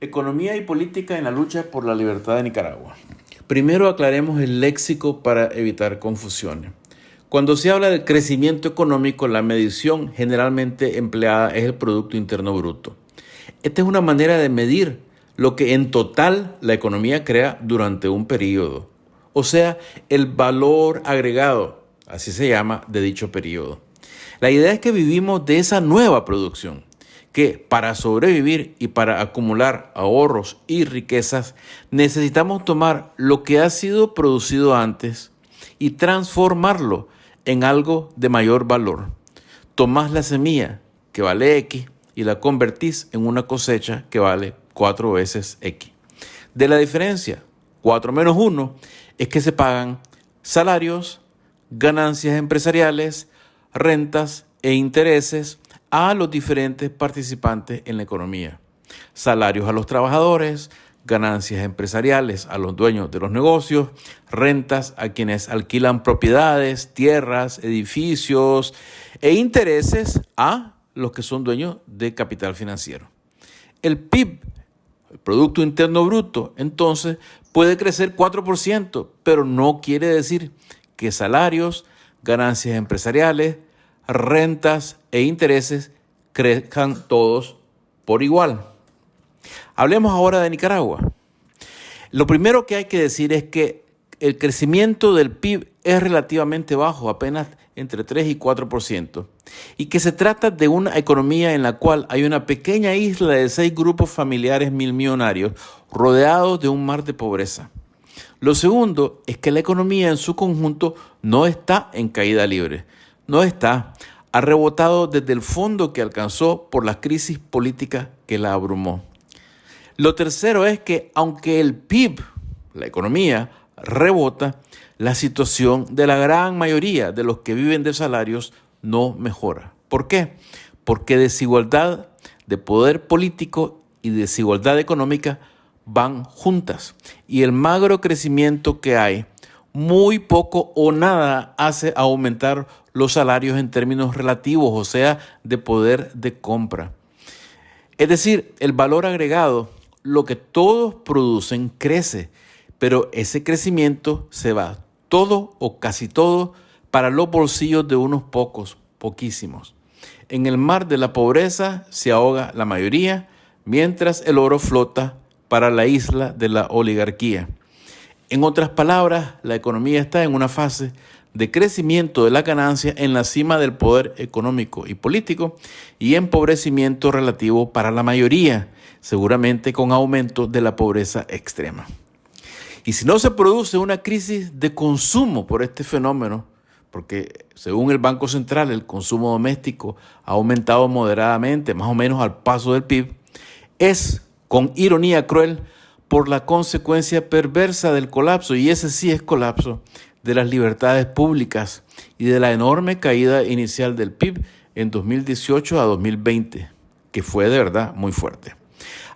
Economía y política en la lucha por la libertad de Nicaragua. Primero aclaremos el léxico para evitar confusiones. Cuando se habla del crecimiento económico, la medición generalmente empleada es el Producto Interno Bruto. Esta es una manera de medir lo que en total la economía crea durante un periodo, o sea, el valor agregado, así se llama, de dicho periodo. La idea es que vivimos de esa nueva producción, que para sobrevivir y para acumular ahorros y riquezas necesitamos tomar lo que ha sido producido antes y transformarlo en algo de mayor valor. Tomás la semilla que vale X y la convertís en una cosecha que vale 4 veces X. De la diferencia, 4 menos 1, es que se pagan salarios, ganancias empresariales, rentas e intereses a los diferentes participantes en la economía. Salarios a los trabajadores, ganancias empresariales a los dueños de los negocios, rentas a quienes alquilan propiedades, tierras, edificios e intereses a los que son dueños de capital financiero. El PIB, el Producto Interno Bruto, entonces puede crecer 4%, pero no quiere decir que salarios, ganancias empresariales, rentas e intereses crezcan todos por igual. Hablemos ahora de Nicaragua. Lo primero que hay que decir es que el crecimiento del PIB es relativamente bajo, apenas entre 3 y 4%, y que se trata de una economía en la cual hay una pequeña isla de 6 grupos familiares milmillonarios rodeados de un mar de pobreza. Lo segundo es que la economía en su conjunto no está en caída libre. Ha rebotado desde el fondo que alcanzó por la crisis política que la abrumó. Lo tercero es que aunque el PIB, la economía, rebota, la situación de la gran mayoría de los que viven de salarios no mejora. ¿Por qué? Porque desigualdad de poder político y desigualdad económica van juntas. Y el magro crecimiento que hay, muy poco o nada hace aumentar los salarios en términos relativos, o sea, de poder de compra. Es decir, el valor agregado, lo que todos producen, crece, pero ese crecimiento se va todo o casi todo para los bolsillos de unos pocos, poquísimos. En el mar de la pobreza se ahoga la mayoría, mientras el oro flota para la isla de la oligarquía. En otras palabras, la economía está en una fase de crecimiento de la ganancia en la cima del poder económico y político y empobrecimiento relativo para la mayoría, seguramente con aumento de la pobreza extrema. Y si no se produce una crisis de consumo por este fenómeno, porque según el Banco Central el consumo doméstico ha aumentado moderadamente, más o menos al paso del PIB, es, con ironía cruel, por la consecuencia perversa del colapso, y ese sí es colapso, de las libertades públicas y de la enorme caída inicial del PIB en 2018 a 2020, que fue de verdad muy fuerte.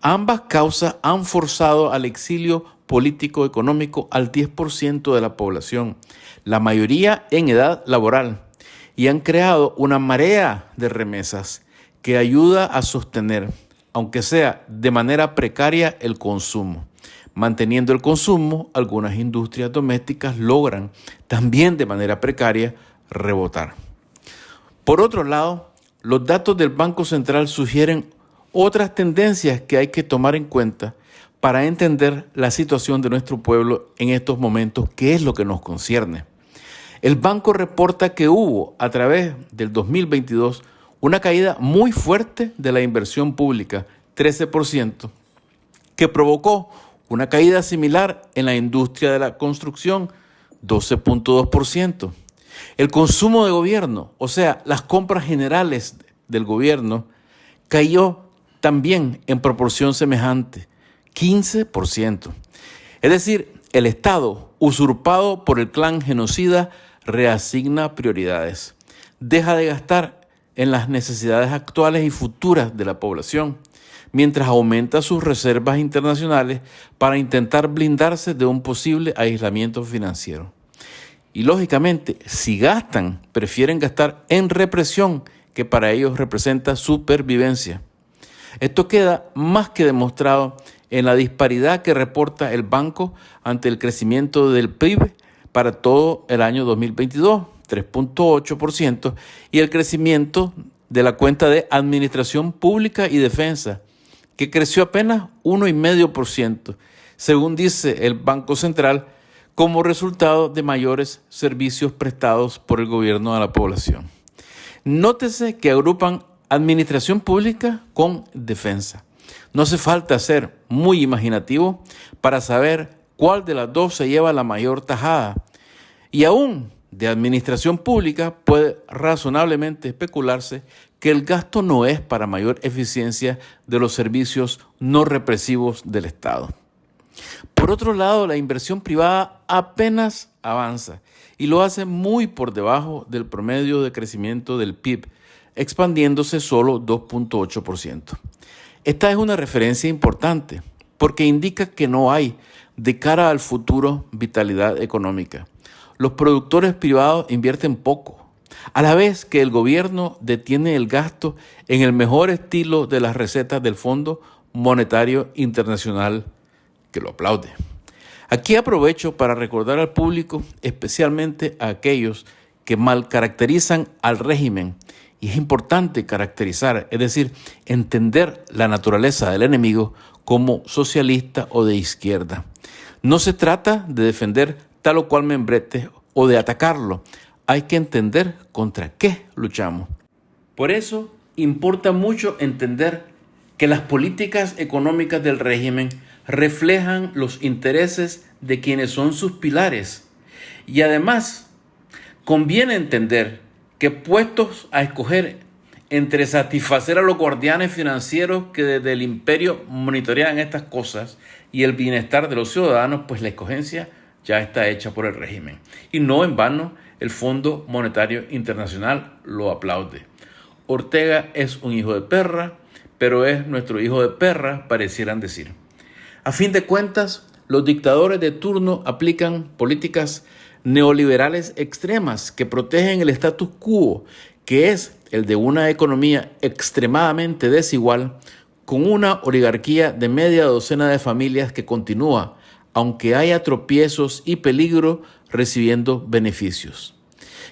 Ambas causas han forzado al exilio político-económico al 10% de la población, la mayoría en edad laboral, y han creado una marea de remesas que ayuda a sostener, aunque sea de manera precaria, el consumo. Manteniendo el consumo, algunas industrias domésticas logran, también de manera precaria, rebotar. Por otro lado, los datos del Banco Central sugieren otras tendencias que hay que tomar en cuenta para entender la situación de nuestro pueblo en estos momentos, que es lo que nos concierne. El banco reporta que hubo, a través del 2022, una caída muy fuerte de la inversión pública, 13%, que provocó una caída similar en la industria de la construcción, 12.2%. El consumo de gobierno, o sea, las compras generales del gobierno, cayó también en proporción semejante, 15%. Es decir, el Estado, usurpado por el clan genocida, reasigna prioridades. Deja de gastar en las necesidades actuales y futuras de la población, mientras aumenta sus reservas internacionales para intentar blindarse de un posible aislamiento financiero. Y lógicamente, si gastan, prefieren gastar en represión, que para ellos representa supervivencia. Esto queda más que demostrado en la disparidad que reporta el banco ante el crecimiento del PIB para todo el año 2022, 3.8%, y el crecimiento de la cuenta de Administración Pública y Defensa, que creció apenas 1,5%, según dice el Banco Central, como resultado de mayores servicios prestados por el gobierno a la población. Nótese que agrupan administración pública con defensa. No hace falta ser muy imaginativo para saber cuál de las dos se lleva la mayor tajada. Y aún de administración pública puede razonablemente especularse que el gasto no es para mayor eficiencia de los servicios no represivos del Estado. Por otro lado, la inversión privada apenas avanza y lo hace muy por debajo del promedio de crecimiento del PIB, expandiéndose solo 2.8%. Esta es una referencia importante porque indica que no hay, de cara al futuro, vitalidad económica. Los productores privados invierten poco, a la vez que el gobierno detiene el gasto en el mejor estilo de las recetas del Fondo Monetario Internacional, que lo aplaude. Aquí aprovecho para recordar al público, especialmente a aquellos que mal caracterizan al régimen, y es importante caracterizar, es decir, entender la naturaleza del enemigo como socialista o de izquierda. No se trata de defender tal o cual membrete o de atacarlo. Hay que entender contra qué luchamos. Por eso importa mucho entender que las políticas económicas del régimen reflejan los intereses de quienes son sus pilares. Y además, conviene entender que puestos a escoger entre satisfacer a los guardianes financieros que desde el imperio monitorean estas cosas y el bienestar de los ciudadanos, pues la escogencia ya está hecha por el régimen. Y no en vano, el Fondo Monetario Internacional lo aplaude. Ortega es un hijo de perra, pero es nuestro hijo de perra, parecieran decir. A fin de cuentas, los dictadores de turno aplican políticas neoliberales extremas que protegen el status quo, que es el de una economía extremadamente desigual, con una oligarquía de media docena de familias que continúa, aunque haya tropiezos y peligro, recibiendo beneficios.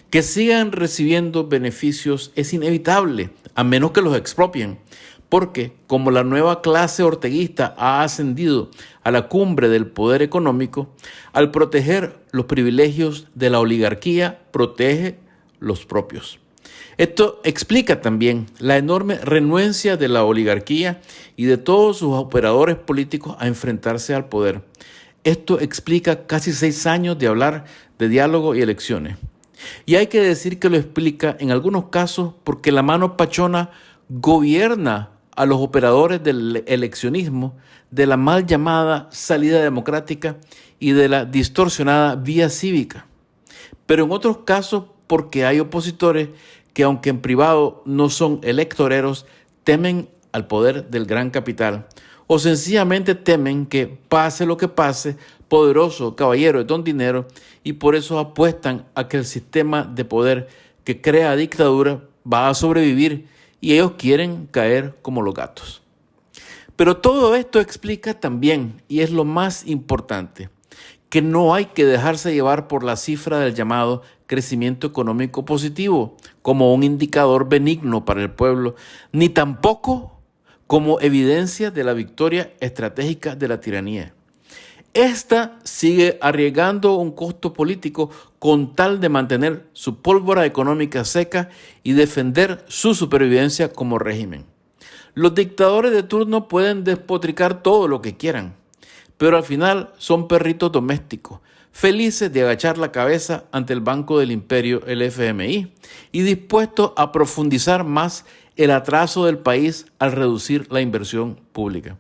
Que sigan recibiendo beneficios es inevitable, a menos que los expropien, porque como la nueva clase orteguista ha ascendido a la cumbre del poder económico, al proteger los privilegios de la oligarquía, protege los propios. Esto explica también la enorme renuencia de la oligarquía y de todos sus operadores políticos a enfrentarse al poder. Esto explica casi 6 años de hablar de diálogo y elecciones. Y hay que decir que lo explica en algunos casos porque la mano pachona gobierna a los operadores del eleccionismo, de la mal llamada salida democrática y de la distorsionada vía cívica. Pero en otros casos porque hay opositores que, aunque en privado no son electoreros, temen al poder del gran capital o sencillamente temen que, pase lo que pase, poderoso caballero de don dinero, y por eso apuestan a que el sistema de poder que crea dictadura va a sobrevivir y ellos quieren caer como los gatos. Pero todo esto explica también, y es lo más importante, que no hay que dejarse llevar por la cifra del llamado crecimiento económico positivo como un indicador benigno para el pueblo, ni tampoco como evidencia de la victoria estratégica de la tiranía. Esta sigue arriesgando un costo político con tal de mantener su pólvora económica seca y defender su supervivencia como régimen. Los dictadores de turno pueden despotricar todo lo que quieran, pero al final son perritos domésticos, felices de agachar la cabeza ante el Banco del Imperio, el FMI, y dispuestos a profundizar más el atraso del país al reducir la inversión pública.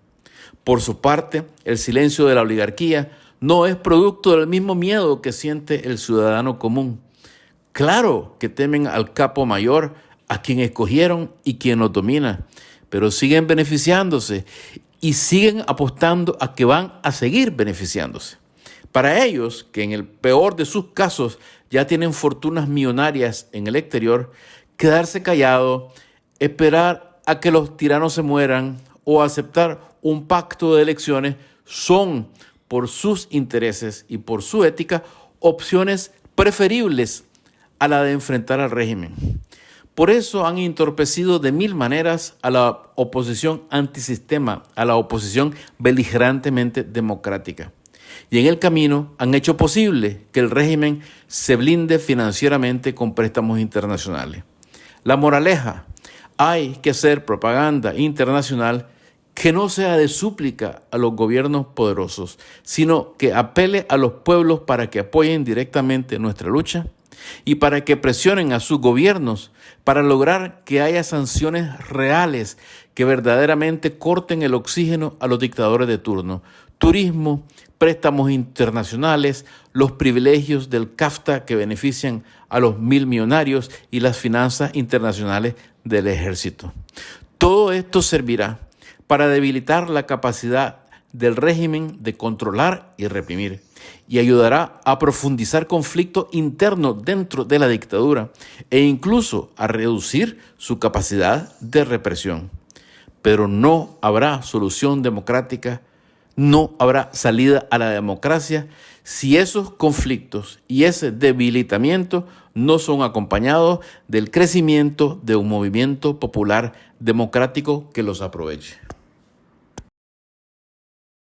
Por su parte, el silencio de la oligarquía no es producto del mismo miedo que siente el ciudadano común. Claro que temen al capo mayor, a quien escogieron y quien los domina, pero siguen beneficiándose y siguen apostando a que van a seguir beneficiándose. Para ellos, que en el peor de sus casos ya tienen fortunas millonarias en el exterior, quedarse callado, esperar a que los tiranos se mueran o aceptar un pacto de elecciones son, por sus intereses y por su ética, opciones preferibles a la de enfrentar al régimen. Por eso han entorpecido de mil maneras a la oposición antisistema, a la oposición beligerantemente democrática. Y en el camino han hecho posible que el régimen se blinde financieramente con préstamos internacionales. La moraleja: hay que hacer propaganda internacional que no sea de súplica a los gobiernos poderosos, sino que apele a los pueblos para que apoyen directamente nuestra lucha y para que presionen a sus gobiernos para lograr que haya sanciones reales que verdaderamente corten el oxígeno a los dictadores de turno. Turismo, préstamos internacionales, los privilegios del CAFTA que benefician a los 1.000 millonarios y las finanzas internacionales del ejército. Todo esto servirá para debilitar la capacidad del régimen de controlar y reprimir, y ayudará a profundizar conflictos internos dentro de la dictadura e incluso a reducir su capacidad de represión. Pero no habrá solución democrática, no habrá salida a la democracia si esos conflictos y ese debilitamiento no son acompañados del crecimiento de un movimiento popular democrático que los aproveche.